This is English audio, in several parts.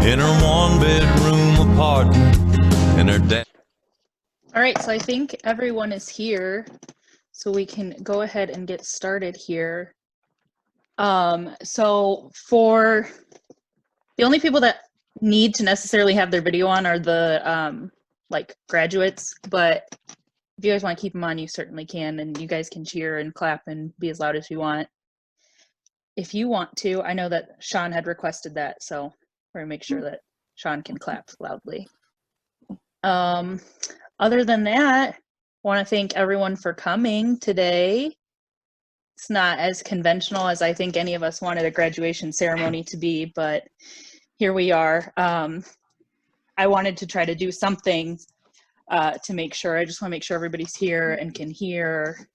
in her one-bedroom apartment, and her dad. All right, so I think everyone is here, so we can go ahead and get started here. So for the only people that need to necessarily have their video on are the like graduates, but if you guys want to keep them on, you certainly can, and you guys can cheer and clap and be as loud as you want. If you want to, I know that Sean had requested that, so we're gonna make sure that Sean can clap loudly. Other than that, I want to thank everyone for coming today. It's not as conventional as I think any of us wanted a graduation ceremony to be, but here we are. I wanted to try to do something to make sure, I just want to make sure everybody's here and can hear,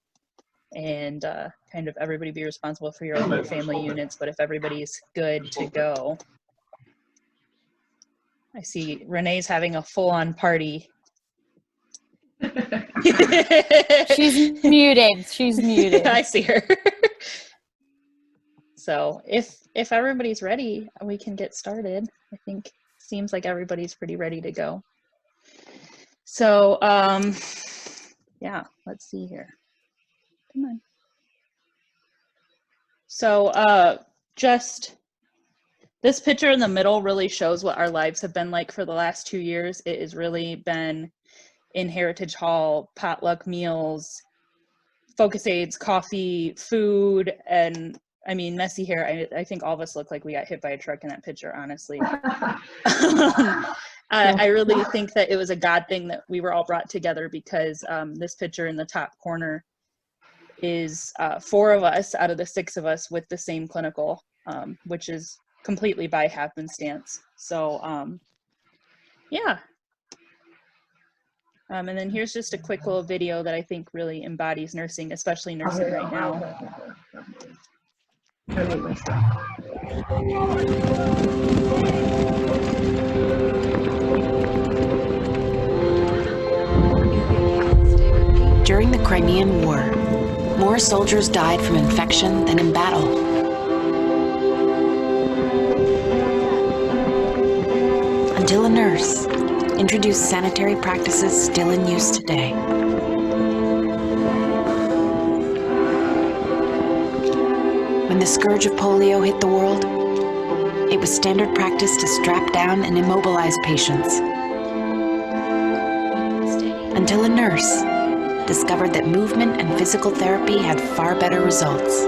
and kind of everybody be responsible for your own family units, but if everybody's good to go. I see Renee's having a full-on party. She's muted. She's muted. I see her. So if everybody's ready, we can get started. I think seems like everybody's pretty ready to go. So yeah, let's see here. Come on. So just this picture in the middle really shows what our lives have been like for the last 2 years. It has really been in Heritage Hall, potluck meals, focus aids, coffee, food, and I mean, messy hair. I think all of us look like we got hit by a truck in that picture, honestly. I really think that it was a God thing that we were all brought together, because this picture in the top corner is 4 of us out of the 6 of us with the same clinical, which is completely by happenstance. So yeah. And then here's just a quick little video that I think really embodies nursing, especially nursing right now. During the Crimean War, more soldiers died from infection than in battle. Until a nurse introduced sanitary practices still in use today. When the scourge of polio hit the world, it was standard practice to strap down and immobilize patients. Until a nurse discovered that movement and physical therapy had far better results.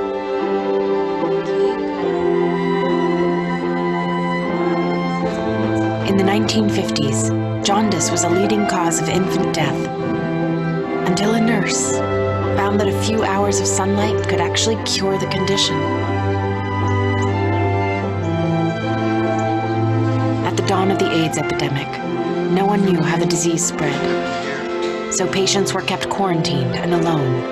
In the 1950s, jaundice was a leading cause of infant death, until a nurse found that a few hours of sunlight could actually cure the condition. At the dawn of the AIDS epidemic, no one knew how the disease spread, so patients were kept quarantined and alone,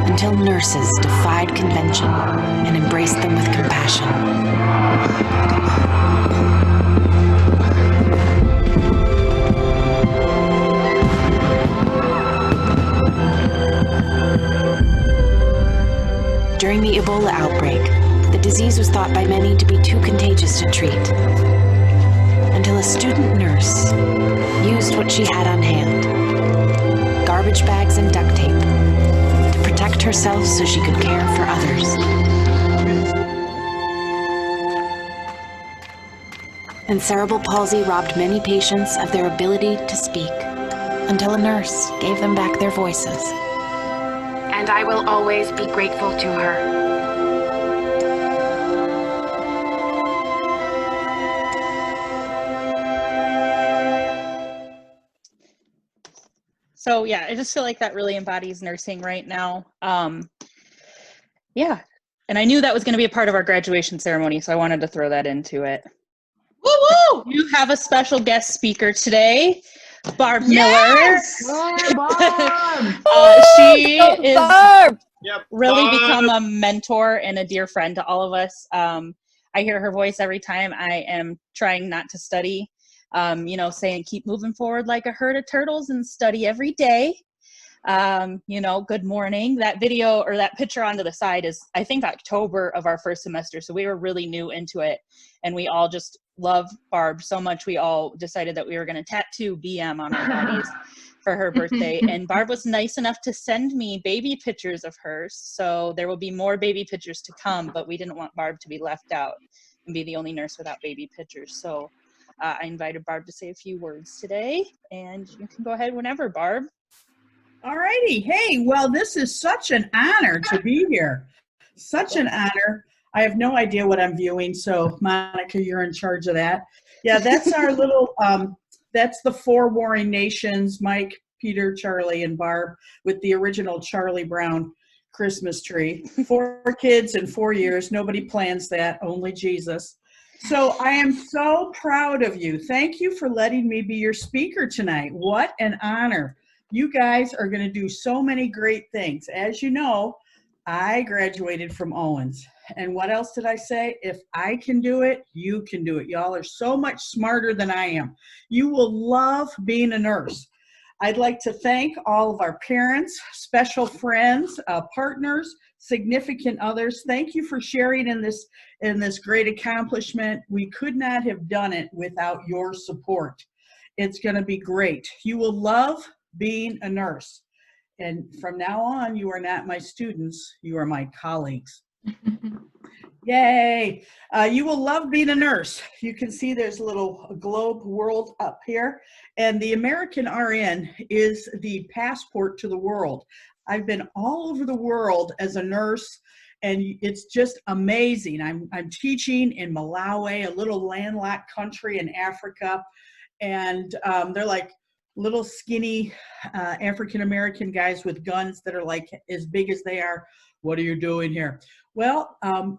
until nurses defied convention and embraced them with compassion. During the Ebola outbreak, the disease was thought by many to be too contagious to treat, until a student nurse used what she had on hand, garbage bags and duct tape, to protect herself so she could care for others. And cerebral palsy robbed many patients of their ability to speak, until a nurse gave them back their voices. And I will always be grateful to her. So yeah, I just feel like that really embodies nursing right now. Yeah, and I knew that was going to be a part of our graduation ceremony, so I wanted to throw that into it. Woo-woo! You have a special guest speaker today, Barb Miller. She is really become a mentor and a dear friend to all of us. I hear her voice every time I am trying not to study, you know, saying keep moving forward like a herd of turtles and study every day. You know, good morning. That video or that picture onto the side is, I think, October of our first semester. So we were really new into it. And we all just love Barb so much. We all decided that we were going to tattoo BM on our bodies for her birthday. And Barb was nice enough to send me baby pictures of hers. So there will be more baby pictures to come, but we didn't want Barb to be left out and be the only nurse without baby pictures. So I invited Barb to say a few words today, and you can go ahead whenever, Barb. All righty. Hey, well, this is such an honor to be here. Such an honor. I have no idea what I'm viewing, so Monica, you're in charge of that. Yeah, that's our little, that's the 4 warring nations, Mike, Peter, Charlie, and Barb, with the original Charlie Brown Christmas tree. 4 kids in 4 years. Nobody plans that, only Jesus. So I am so proud of you. Thank you for letting me be your speaker tonight. What an honor. You guys are going to do so many great things. As you know, I graduated from Owens. And what else did I say? If I can do it, you can do it. Y'all are so much smarter than I am. You will love being a nurse. I'd like to thank all of our parents, special friends, partners, significant others. Thank you for sharing in this great accomplishment. We could not have done it without your support. It's going to be great. You will love being a nurse. And from now on, you are not my students, you are my colleagues. Yay! You will love being a nurse. You can see there's a little globe world up here. And the American RN is the passport to the world. I've been all over the world as a nurse, and it's just amazing. I'm teaching in Malawi, a little landlocked country in Africa. And they're like little skinny African-American guys with guns that are like as big as they are. What are you doing here? Well, I'm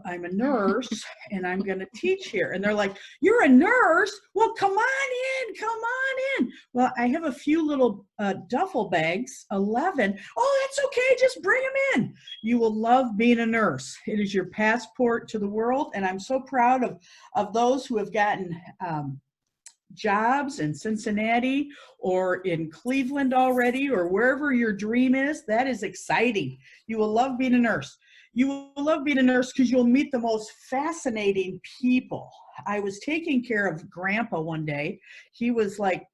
a nurse and I'm going to teach here. And they're like, you're a nurse? Well, come on in. Well, I have a few little duffel bags, 11. Oh, that's okay. Just bring them in. You will love being a nurse. It is your passport to the world. And I'm so proud of those who have gotten jobs in Cincinnati or in Cleveland already, or wherever your dream is. That is exciting. You will love being a nurse. You will love being a nurse because you'll meet the most fascinating people. I was taking care of Grandpa one day. He was like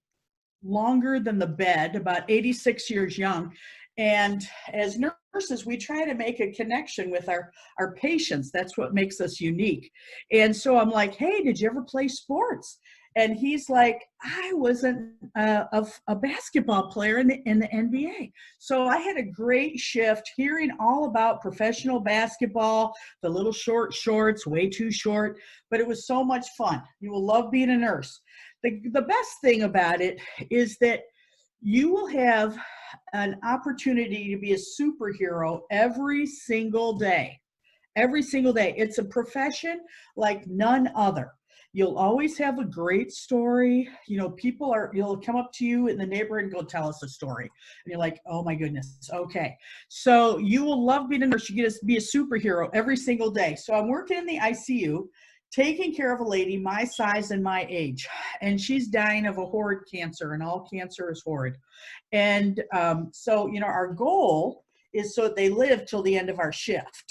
longer than the bed, about 86 years young. And as nurses, we try to make a connection with our patients. That's what makes us unique. And so I'm like, hey, did you ever play sports? And he's like, I wasn't a basketball player in the NBA. So I had a great shift hearing all about professional basketball, the little short shorts, way too short, but it was so much fun. You will love being a nurse. The best thing about it is that you will have an opportunity to be a superhero every single day. Every single day. It's a profession like none other. You'll always have a great story. You know, you'll come up to you in the neighborhood and go, tell us a story. And you're like, oh my goodness, okay. So you will love being a nurse. You get to be a superhero every single day. So I'm working in the ICU, taking care of a lady my size and my age. And she's dying of a horrid cancer, and all cancer is horrid. And so, you know, our goal is so they live till the end of our shift.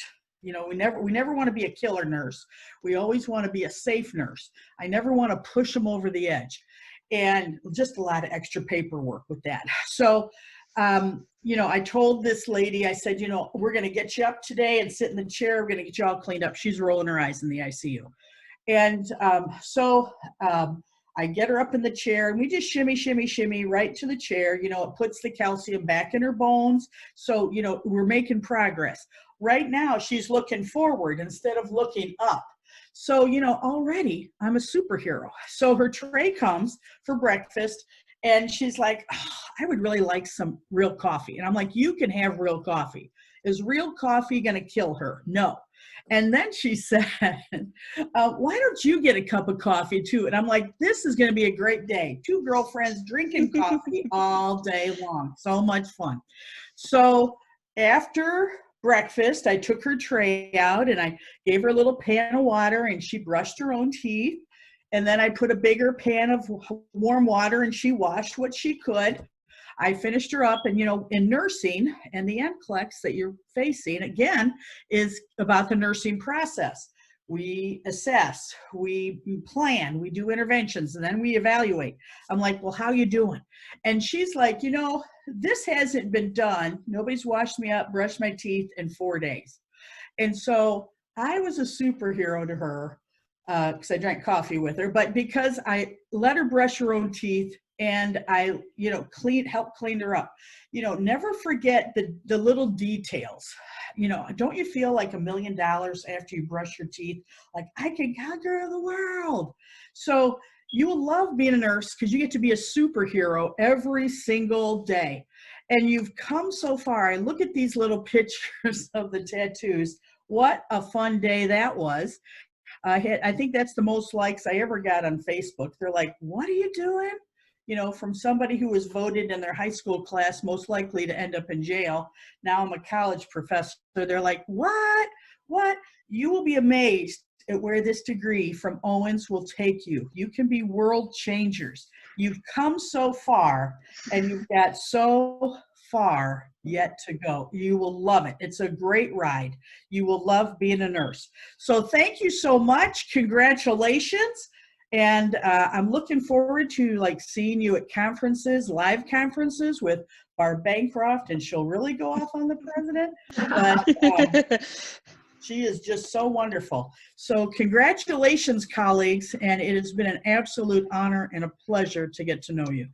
You know, we never want to be a killer nurse. We always want to be a safe nurse. I never want to push them over the edge, and just a lot of extra paperwork with that. So, you know, I told this lady, I said, you know, we're going to get you up today and sit in the chair. We're going to get you all cleaned up. She's rolling her eyes in the ICU. And so I get her up in the chair, and we just shimmy right to the chair. You know, it puts the calcium back in her bones. So, you know, we're making progress. Right now, she's looking forward instead of looking up. So, you know, already I'm a superhero. So her tray comes for breakfast, and she's like, oh, I would really like some real coffee. And I'm like, you can have real coffee. Is real coffee going to kill her? No. And then she said, why don't you get a cup of coffee too? And I'm like, this is going to be a great day. 2 girlfriends drinking coffee all day long. So much fun. So after breakfast, I took her tray out and I gave her a little pan of water, and she brushed her own teeth. And then I put a bigger pan of warm water, and she washed what she could. I finished her up, and in nursing, and the NCLEX that you're facing again is about the nursing process. We assess, we plan, we do interventions, and then we evaluate. I'm like, well, how you doing? And she's like, this hasn't been done. Nobody's washed me up, brushed my teeth in 4 days. And so I was a superhero to her because I drank coffee with her, but because I let her brush her own teeth, and I, helped clean her up. Never forget the little details. Don't you feel like $1 million after you brush your teeth? Like, I can conquer the world. So you will love being a nurse because you get to be a superhero every single day. And you've come so far. I look at these little pictures of the tattoos. What a fun day that was. I think that's the most likes I ever got on Facebook. They're like, what are you doing? From somebody who was voted in their high school class most likely to end up in jail. Now I'm a college professor. They're like, what? You will be amazed at where this degree from Owens will take you. You can be world changers. You've come so far, and you've got so far yet to go. You will love it. It's a great ride. You will love being a nurse. So thank you so much. Congratulations. And I'm looking forward to seeing you at conferences, live conferences with Barb Bancroft, and she'll really go off on the president. But she is just so wonderful. So congratulations, colleagues, and it has been an absolute honor and a pleasure to get to know you.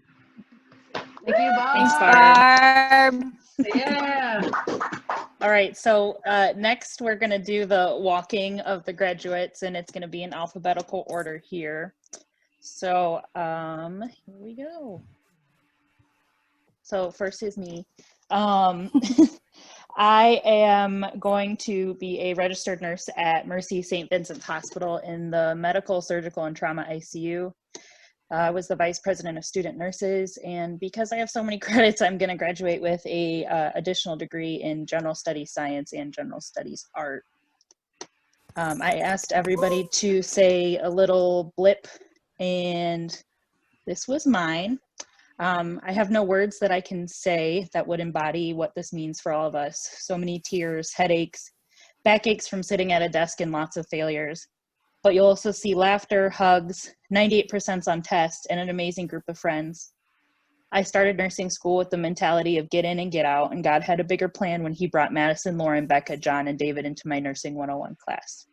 Thank you, Barb. Thanks, Barb. Yeah. All right, so next we're going to do the walking of the graduates, and it's going to be in alphabetical order here. So here we go. So first is me. I am going to be a registered nurse at Mercy St. Vincent's Hospital in the Medical, Surgical, and Trauma ICU. I was the vice president of student nurses, and because I have so many credits, I'm going to graduate with a additional degree in general studies science and general studies art. I asked everybody to say a little blip, and this was mine. I have no words that I can say that would embody what this means for all of us. So many tears, headaches, backaches from sitting at a desk, and lots of failures. But you'll also see laughter, hugs, 98% on test, and an amazing group of friends. I started nursing school with the mentality of get in and get out, and God had a bigger plan when he brought Madison, Lauren, Becca, John, and David into my Nursing 101 class.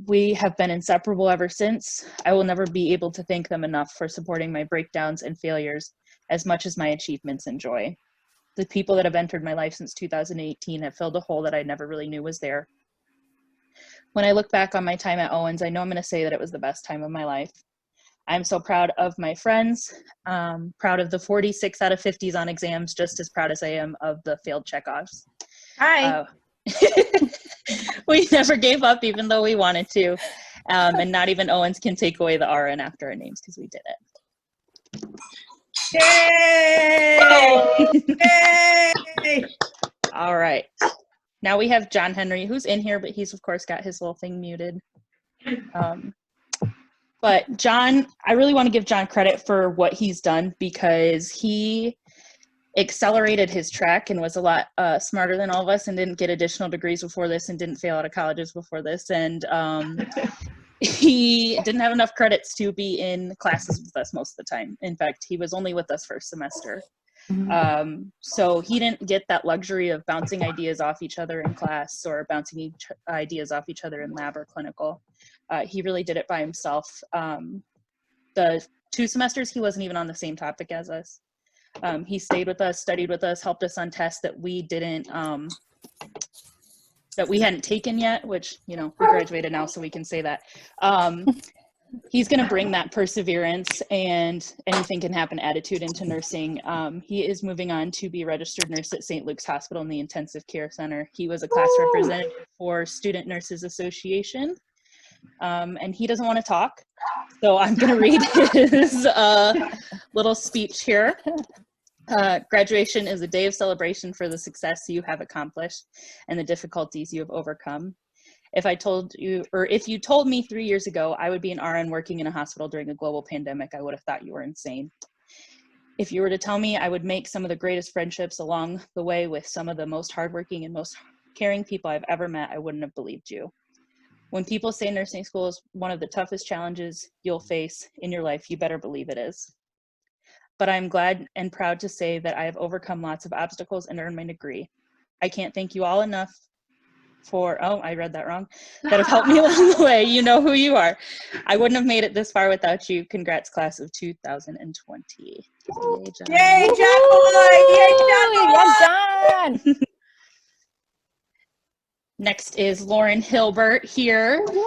We have been inseparable ever since. I will never be able to thank them enough for supporting my breakdowns and failures as much as my achievements and joy. The people that have entered my life since 2018 have filled a hole that I never really knew was there. When I look back on my time at Owens, I know I'm going to say that it was the best time of my life. I'm so proud of my friends, proud of the 46 out of 50s on exams, just as proud as I am of the failed checkoffs. Hi. We never gave up even though we wanted to. And not even Owens can take away the RN after our names because we did it. Yay! Yay! All right. Now we have John Henry, who's in here, but he's of course got his little thing muted. But John, I really want to give John credit for what he's done because he accelerated his track and was a lot smarter than all of us and didn't get additional degrees before this and didn't fail out of colleges before this. And he didn't have enough credits to be in classes with us most of the time. In fact, he was only with us first semester. So he didn't get that luxury of bouncing ideas off each other in class or bouncing ideas off each other in lab or clinical. He really did it by himself. The 2 semesters, he wasn't even on the same topic as us. He stayed with us, studied with us, helped us on tests that we didn't, that we hadn't taken yet, which, we graduated now, so we can say that. He's going to bring that perseverance and anything can happen attitude into nursing. He is moving on to be a registered nurse at St. Luke's Hospital in the Intensive Care Center. He was a class representative for Student Nurses Association, and he doesn't want to talk. So I'm going to read his little speech here. Graduation is a day of celebration for the success you have accomplished and the difficulties you have overcome. If you told me 3 years ago I would be an RN working in a hospital during a global pandemic, I would have thought you were insane. If you were to tell me I would make some of the greatest friendships along the way with some of the most hardworking and most caring people I've ever met, I wouldn't have believed you. When people say nursing school is one of the toughest challenges you'll face in your life, you better believe it is. But I'm glad and proud to say that I have overcome lots of obstacles and earned my degree. I can't thank you all enough for, oh, I read that wrong, that have helped me along the way. You know who you are. I wouldn't have made it this far without you. Congrats, class of 2020. Yay, John. Yay, John Boy! Yay, John Boy! Well done. Next is Lauren Hilbert here. Did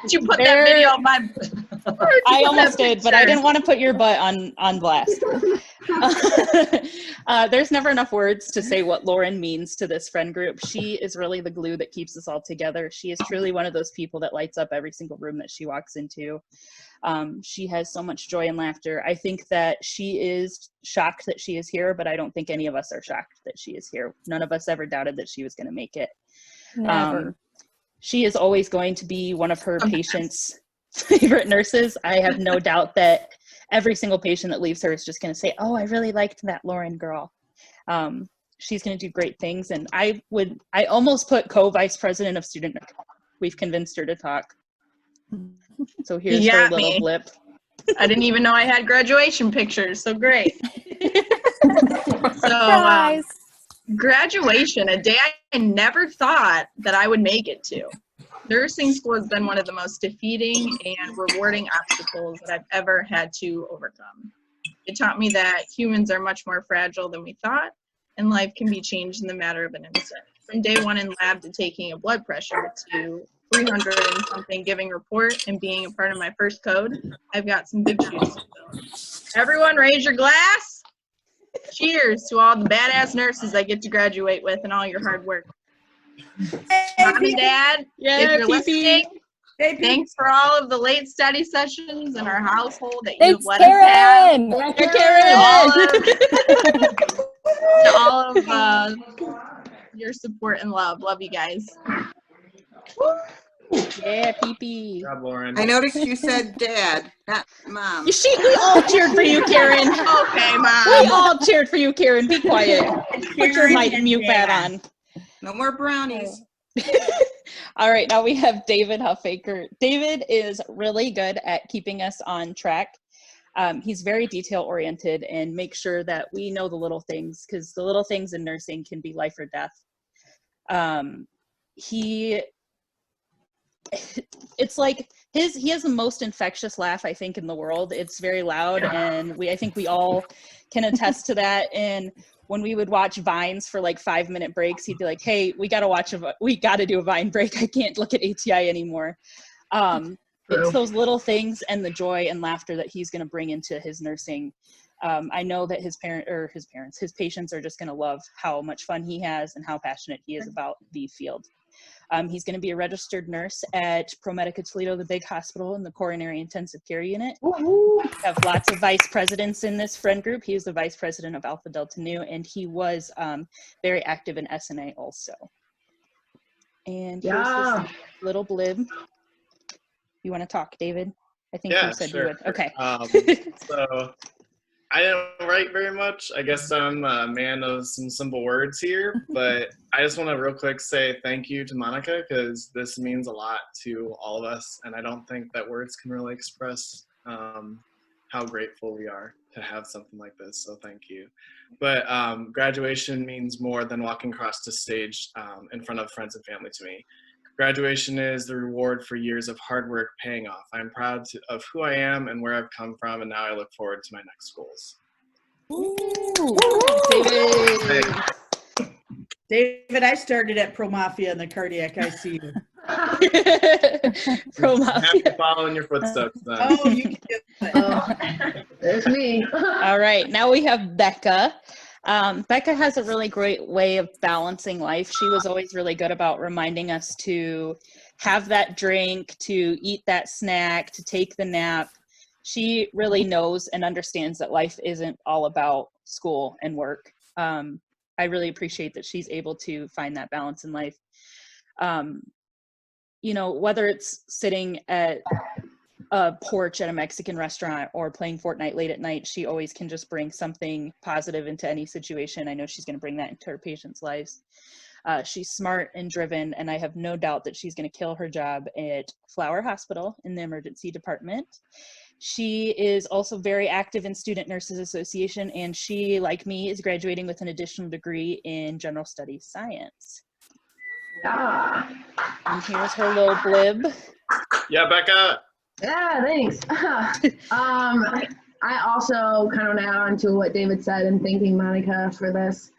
you put that video on my? I almost did, but I didn't want to put your butt on blast. There's never enough words to say what Lauren means to this friend group. She is really the glue that keeps us all together. She is truly one of those people that lights up every single room that she walks into. She has so much joy and laughter. I think that she is shocked that she is here, but I don't think any of us are shocked that she is here. None of us ever doubted that she was going to make it. Never. She is always going to be one of her patients' favorite nurses. I have no doubt that every single patient that leaves her is just going to say, oh, I really liked that Lauren girl. She's going to do great things. And I almost put co-vice president of student. We've convinced her to talk. So here's her little blip. I didn't even know I had graduation pictures. So great. Graduation, a day I never thought that I would make it to. Nursing school has been one of the most defeating and rewarding obstacles that I've ever had to overcome. It taught me that humans are much more fragile than we thought, and life can be changed in the matter of an instant. From day one in lab to taking a blood pressure to 300 and something giving report and being a part of my first code, I've got some big shoes to fill. Everyone raise your glass. Cheers to all the badass nurses I get to graduate with and all your hard work. Mom and Dad, if you're listening, thanks for all of the late study sessions in our household that you've let us have. To all of your support and love. Love you guys. Yeah, pee-pee. Good job, Lauren. I noticed you said dad, not mom. We all cheered for you, Karen. Okay, Mom. We all cheered for you, Karen. Be quiet. Put your mute pad on. No more brownies. All right, now we have David Huffaker. David is really good at keeping us on track. He's very detail-oriented and makes sure that we know the little things, because the little things in nursing can be life or death. It's like he has the most infectious laugh, I think, in the world. It's very loud, and I think we all can attest to that. And when we would watch Vines for like 5-minute breaks, he'd be like, hey, we got to do a Vine break. I can't look at ATI anymore. It's those little things and the joy and laughter that he's going to bring into his nursing. I know that his patients are just going to love how much fun he has and how passionate he is about the field. He's going to be a registered nurse at ProMedica Toledo, the big hospital in the coronary intensive care unit. We have lots of vice presidents in this friend group. He is the vice president of Alpha Delta Nu, and he was very active in SNA also. And here's this little blib. You want to talk, David? I think you said you would. Okay. So I didn't write very much. I guess I'm a man of some simple words here, but I just want to real quick say thank you to Monica, because this means a lot to all of us, and I don't think that words can really express how grateful we are to have something like this, so thank you. But graduation means more than walking across the stage in front of friends and family to me. Graduation is the reward for years of hard work paying off. I'm proud of who I am and where I've come from, and now I look forward to my next goals. David, I started at Pro Mafia in the cardiac ICU. Pro Mafia. Happy following your footsteps then. Oh, you can do it. There's me. All right, now we have Becca. Becca has a really great way of balancing life. She was always really good about reminding us to have that drink, to eat that snack, to take the nap. She really knows and understands that life isn't all about school and work. I really appreciate that she's able to find that balance in life. You know, whether it's sitting at a porch at a Mexican restaurant or playing Fortnite late at night, she always can just bring something positive into any situation. I know she's going to bring that into her patients' lives. She's smart and driven, and I have no doubt that she's going to kill her job at Flower Hospital in the emergency department. She is also very active in Student Nurses Association, and she, like me, is graduating with an additional degree in General Studies Science. Yeah. And here's her little blib. Yeah, Becca. Yeah, thanks. I also kind of want to add on to what David said and thanking Monica for this.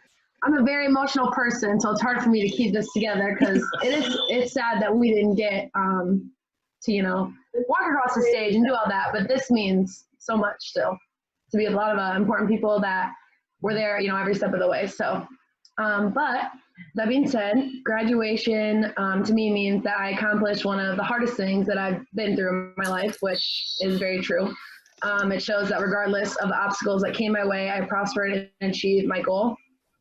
I'm a very emotional person, so it's hard for me to keep this together because it's sad that we didn't get to, you know, walk across the stage and do all that, but this means so much still to be a lot of important people that were there, you know, every step of the way. So, but that being said, graduation to me means that I accomplished one of the hardest things that I've been through in my life, which is very true. It shows that regardless of the obstacles that came my way, I prospered and achieved my goal.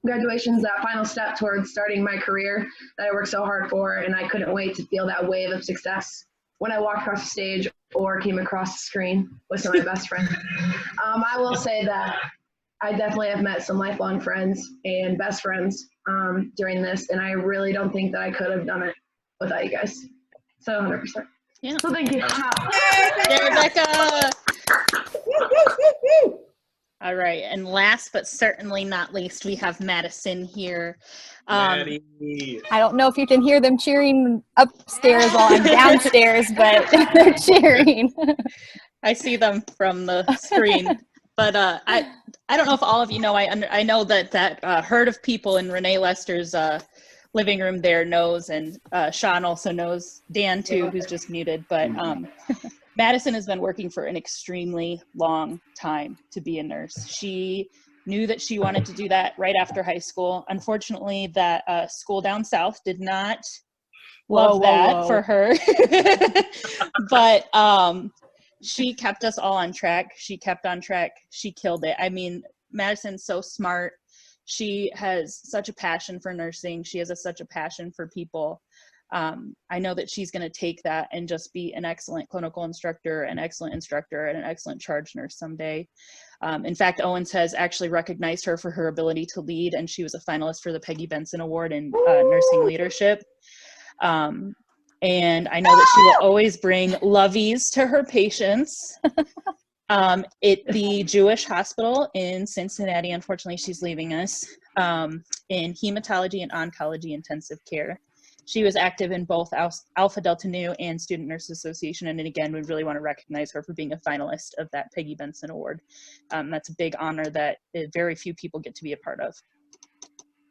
Graduation is that final step towards starting my career that I worked so hard for, and I couldn't wait to feel that wave of success when I walked across the stage or came across the screen with some of my best friends. I will say that I definitely have met some lifelong friends and best friends during this, and I really don't think that I could have done it without you guys. So 100%. Yeah. So thank you. Yay, Rebecca! All right, and last but certainly not least, we have Madison here. Maddie. I don't know if you can hear them cheering upstairs while I'm downstairs, but they're cheering. I see them from the screen, but I don't know if all of you know. I know that herd of people in Renee Lester's living room there knows, and Sean also knows, Dan too, who's just muted. But Madison has been working for an extremely long time to be a nurse. She knew that she wanted to do that right after high school. Unfortunately, that school down south did not love that for her. But she kept us all on track. She kept on track. She killed it. I mean, Madison's so smart. She has such a passion for nursing. She has such a passion for people. I know that she's going to take that and just be an excellent clinical instructor, an excellent instructor, and an excellent charge nurse someday. In fact, Owens has actually recognized her for her ability to lead, and she was a finalist for the Peggy Benson Award in nursing leadership. And I know that she will always bring lovies to her patients. At the Jewish Hospital in Cincinnati, unfortunately, she's leaving us, in hematology and oncology intensive care. She was active in both Alpha Delta Nu and Student Nurses Association, and again, we really want to recognize her for being a finalist of that Peggy Benson Award. That's a big honor that very few people get to be a part of.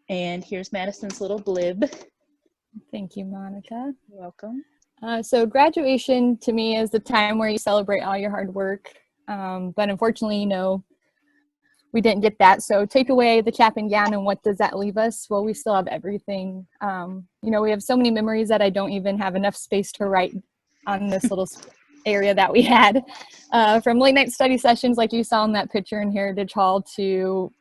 And here's Madison's little blib. Thank you, Monica. You're welcome. So graduation to me is the time where you celebrate all your hard work. But unfortunately, you know, we didn't get that. So take away the cap and gown, and what does that leave us? Well, we still have everything. You know, we have so many memories that I don't even have enough space to write on this little area that we had. From late night study sessions, like you saw in that picture in Heritage Hall, to,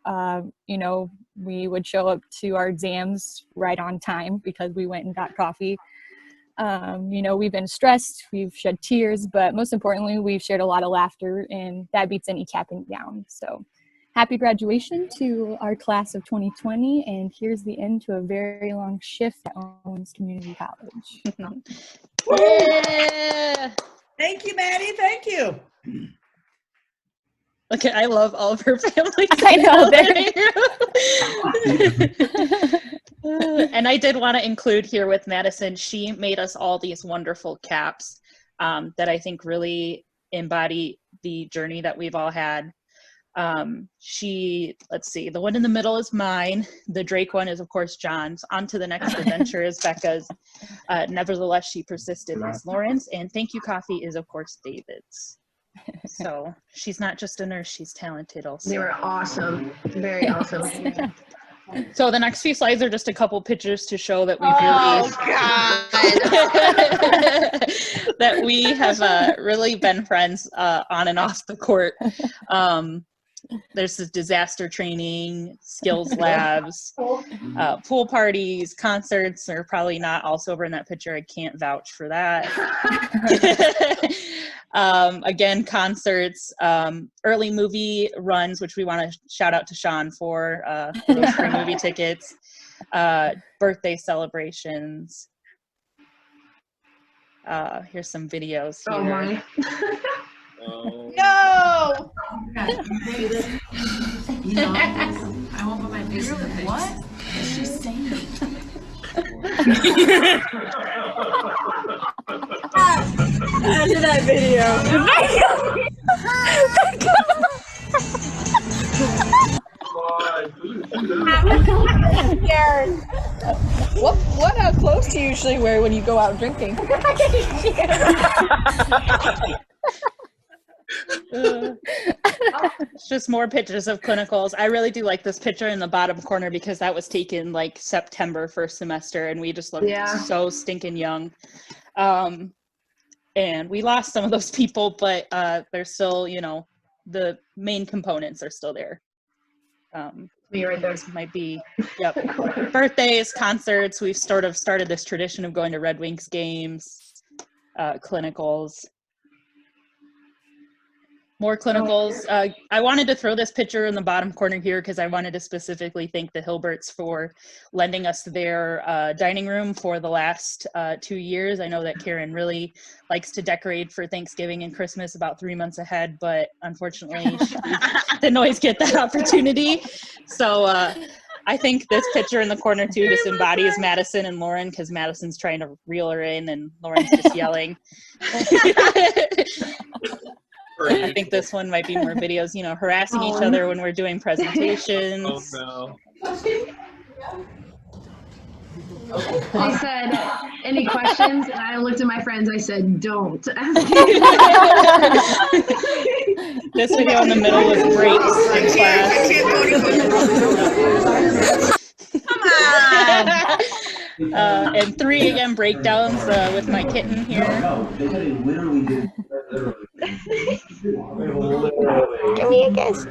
you know, we would show up to our exams right on time because we went and got coffee. You know, we've been stressed, we've shed tears, but most importantly, we've shared a lot of laughter, and that beats any cap and gown. So happy graduation to our class of 2020, and here's the end to a very long shift at Owens Community College. Yeah. Thank you, Maddie. Thank you. Okay, I love all of her family. I know. And I did want to include here with Madison, she made us all these wonderful caps that I think really embody the journey that we've all had. Let's see, the one in the middle is mine. The Drake one is, of course, John's. On to the next adventure is Becca's. Nevertheless, she persisted is Lauren's. And Thank You Coffee is, of course, David's. So she's not just a nurse, she's talented also. They were awesome. Very awesome. So the next few slides are just a couple pictures to show that we've really that we have really been friends on and off the court. There's this disaster training, skills labs, pool parties, concerts are probably not also over in that picture. I can't vouch for that. Again, concerts, early movie runs, which we want to shout out to Sean for those free movie tickets, birthday celebrations. Here's some videos here. Oh my. No! I won't put my face in the face. What is she saying? After that video. What clothes do you usually wear when you go out drinking? It's just more pictures of clinicals. I really do like this picture in the bottom corner because that was taken like September first semester, and we just looked so stinking young. And we lost some of those people, but they're still, you know, the main components are still there. Me right there. Those might be, yep. Birthdays, concerts. We've sort of started this tradition of going to Red Wings games, clinicals. More clinicals. I wanted to throw this picture in the bottom corner here because I wanted to specifically thank the Hilberts for lending us their dining room for the last 2 years. I know that Karen really likes to decorate for Thanksgiving and Christmas about 3 months ahead, but unfortunately she didn't always get that opportunity. So I think this picture in the corner too just embodies Madison and Lauren because Madison's trying to reel her in and Lauren's just yelling. I think this one might be more videos, you know, harassing each other when we're doing presentations. Oh, I said, any questions? And I looked at my friends, I said, don't. This video in the middle was breaks in class. Come on! And 3 again breakdowns with my kitten here. Give me a kiss.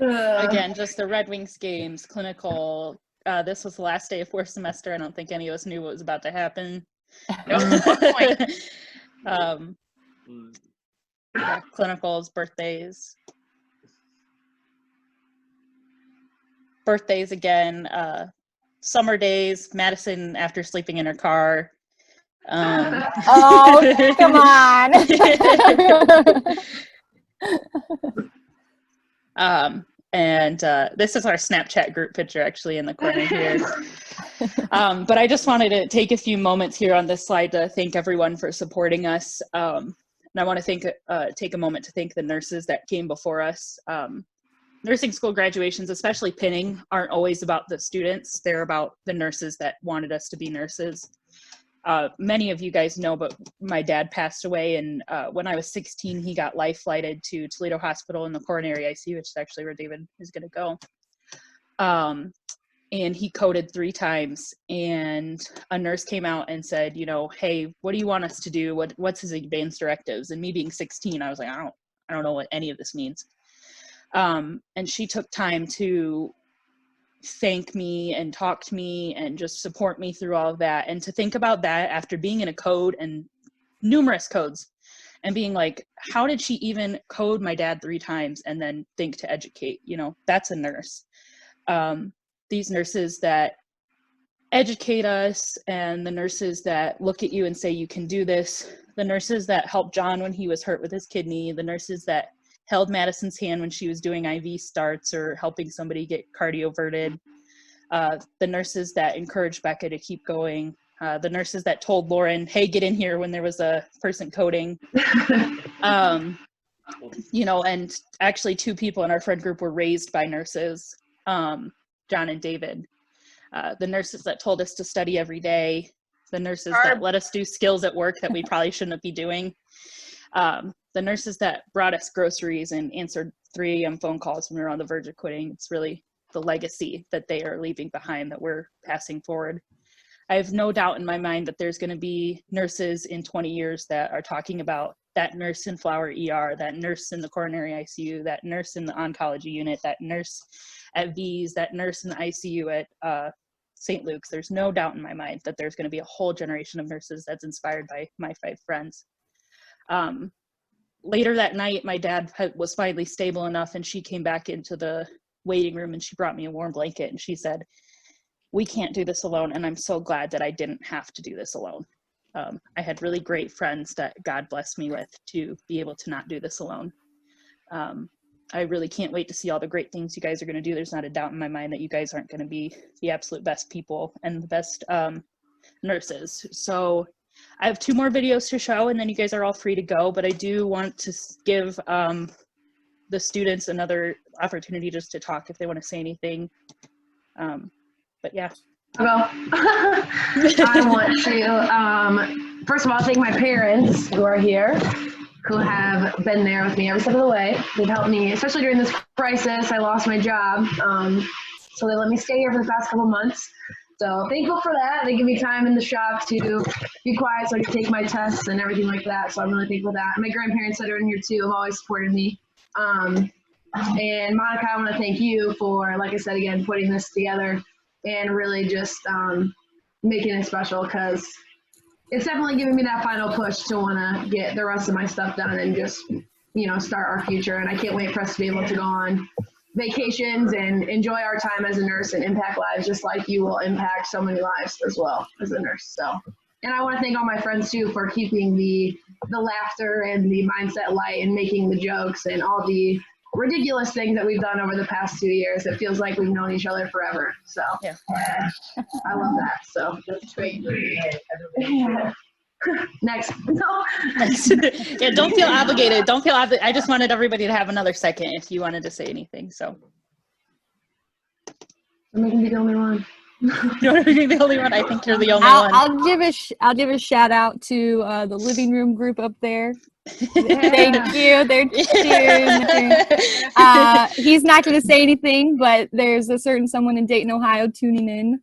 Again, just the Red Wings games, clinical. This was the last day of 4th semester. I don't think any of us knew what was about to happen. Yeah, clinicals, birthdays. Birthdays again, summer days, Madison after sleeping in her car. Oh, come on. And this is our Snapchat group picture actually in the corner here. But I just wanted to take a few moments here on this slide to thank everyone for supporting us. And I want to take a moment to thank the nurses that came before us. Nursing school graduations, especially pinning, aren't always about the students. They're about the nurses that wanted us to be nurses. Many of you guys know, but my dad passed away, and when I was 16, he got life flighted to Toledo Hospital in the coronary ICU, which is actually where David is going to go. And he coded 3 times, and a nurse came out and said, you know, hey, what do you want us to do? What's his advanced directives? And me being 16, I was like, I don't know what any of this means. And she took time to thank me and talk to me and just support me through all of that. And to think about that after being in a code and numerous codes and being like, how did she even code my dad 3 times and then think to educate? You know, that's a nurse. These nurses that educate us and the nurses that look at you and say, you can do this. The nurses that helped John when he was hurt with his kidney, the nurses that held Madison's hand when she was doing IV starts or helping somebody get cardioverted, the nurses that encouraged Becca to keep going, the nurses that told Lauren, hey, get in here when there was a person coding. You know, and actually 2 people in our friend group were raised by nurses, John and David. The nurses that told us to study every day, the nurses that let us do skills at work that we probably shouldn't be doing. The nurses that brought us groceries and answered 3 AM phone calls when we were on the verge of quitting. It's really the legacy that they are leaving behind that we're passing forward. I have no doubt in my mind that there's going to be nurses in 20 years that are talking about that nurse in Flower ER, that nurse in the coronary ICU, that nurse in the oncology unit, that nurse at V's, that nurse in the ICU at St. Luke's. There's no doubt in my mind that there's going to be a whole generation of nurses that's inspired by my 5 friends. Later that night, my dad was finally stable enough, and she came back into the waiting room and she brought me a warm blanket and she said, "We can't do this alone, and I'm so glad that I didn't have to do this alone." I had really great friends that God blessed me with to be able to not do this alone. I really can't wait to see all the great things you guys are going to do. There's not a doubt in my mind that you guys aren't going to be the absolute best people and the best nurses. So I have 2 more videos to show, and then you guys are all free to go, but I do want to give the students another opportunity just to talk if they want to say anything. But yeah. Well, I want to, first of all, thank my parents who are here, who have been there with me every step of the way. They've helped me, especially during this crisis. I lost my job, so they let me stay here for the past couple months. So thankful for that. They give me time in the shop to be quiet so I can take my tests and everything like that. So I'm really thankful for that. My grandparents that are in here too have always supported me. And Monica, I want to thank you for, like I said again, putting this together and really just making it special, because it's definitely giving me that final push to want to get the rest of my stuff done and just, you know, start our future. And I can't wait for us to be able to go on vacations and enjoy our time as a nurse and impact lives just like you will impact so many lives as well as a nurse. So, and I want to thank all my friends too for keeping the laughter and the mindset light and making the jokes and all the ridiculous things that we've done over the past 2 years. It feels like we've known each other forever. So yeah. I love that. So that's great. Yeah. Next. No. Yeah, don't feel obligated. Don't feel obligated. I just wanted everybody to have another second if you wanted to say anything. So I'm making be the only one. You want to be the only one? I think you're the only one. I'll give a shout out to the living room group up there. Thank you. They're he's not going to say anything, but there's a certain someone in Dayton, Ohio tuning in.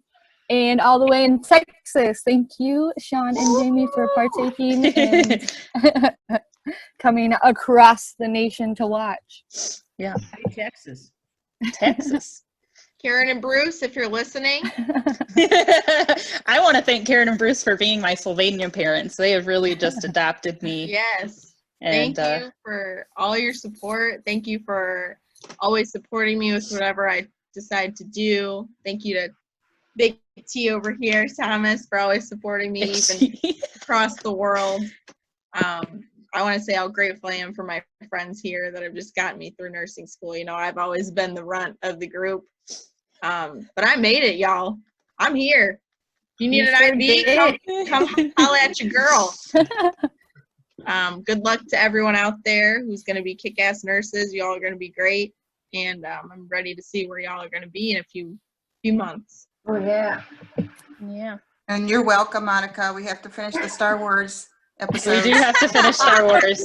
And all the way in Texas, thank you, Sean and Jamie, for partaking and coming across the nation to watch. Yeah. Hey, Texas. Karen and Bruce, if you're listening. I want to thank Karen and Bruce for being my Sylvania parents. They have really just adopted me. Yes. And, thank you for all your support. Thank you for always supporting me with whatever I decide to do. Thank you to Big T over here, Thomas, for always supporting me even across the world. I want to say how grateful I am for my friends here that have just gotten me through nursing school. You know, I've always been the runt of the group. But I made it, y'all. I'm here. If you need an IV, come holla at your girl. Good luck to everyone out there who's going to be kick-ass nurses. Y'all are going to be great. And I'm ready to see where y'all are going to be in a few months. Oh, yeah. Yeah. And you're welcome, Monica. We have to finish the Star Wars episode. We do have to finish Star Wars.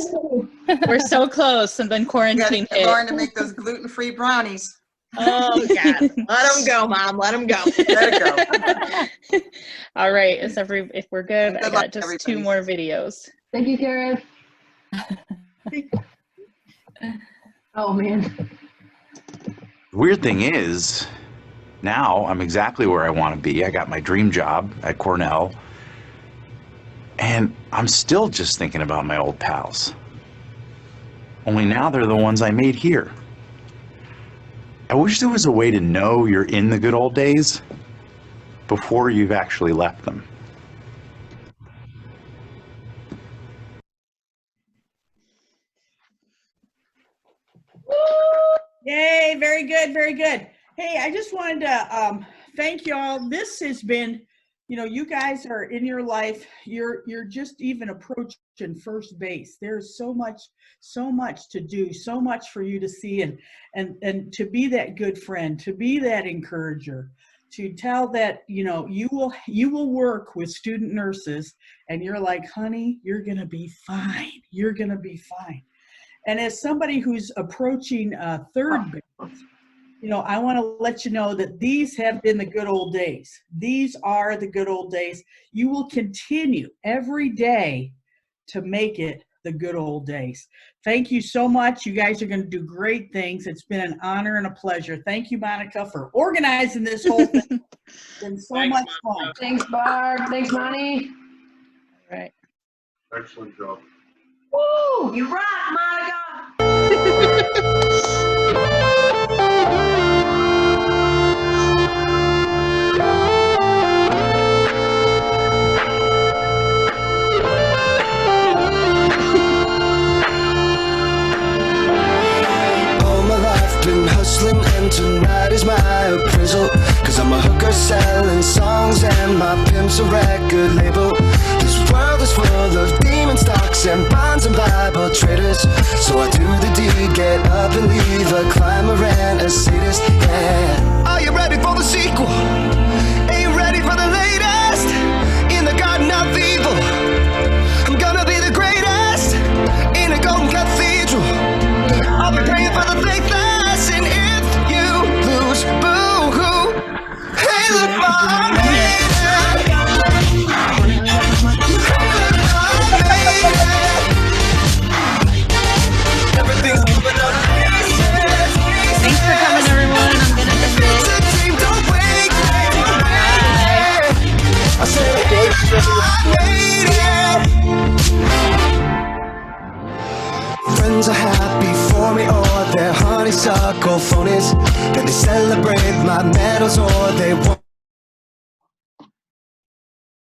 We're so close, and then quarantine hit. Lauren to make those gluten-free brownies. Oh, God. Let them go, Mom. Let them go. Let it go. All right. If we're good, I got just 2 more videos. Thank you, Karen. Oh, man. Weird thing is, now I'm exactly where I want to be. I got my dream job at Cornell, and I'm still just thinking about my old pals. Only now they're the ones I made here. I wish there was a way to know you're in the good old days before you've actually left them. Yay, very good, very good. Hey, I just wanted to thank y'all. This has been, you know, you guys are in your life, you're just even approaching first base. There's so much to do, so much for you to see, and to be that good friend, to be that encourager, to tell that, you know, you will work with student nurses, and you're like, honey, you're gonna be fine. You're gonna be fine. And as somebody who's approaching third base, you know, I want to let you know that these have been the good old days. These are the good old days. You will continue every day to make it the good old days. Thank you so much. You guys are going to do great things. It's been an honor and a pleasure. Thank you, Monica, for organizing this whole thing. It's been so much fun. Thanks, Barb. Thanks, Monty. All right. Excellent job. Woo! You rock, Monica. All my life been hustling and tonight is my appraisal. Cause I'm a hooker selling songs and my pimp's a record label. This world is full of demon stocks and bonds and Bible traders. So I do the deed, get up and leave a climber and a sadist, yeah. Are you ready for the sequel? Are you ready for the latest? In the garden of evil, I'm gonna be the greatest. In a golden cathedral, I'll be praying for the faithless. And if you lose, boo-hoo. Hey, look, I made it. Everything's moving up. Thanks for coming, everyone. I'm gonna end it. Don't wake me. I said, I made it. Friends are happy for me, or they're honeysuckle phonies. Then they celebrate my medals, or they want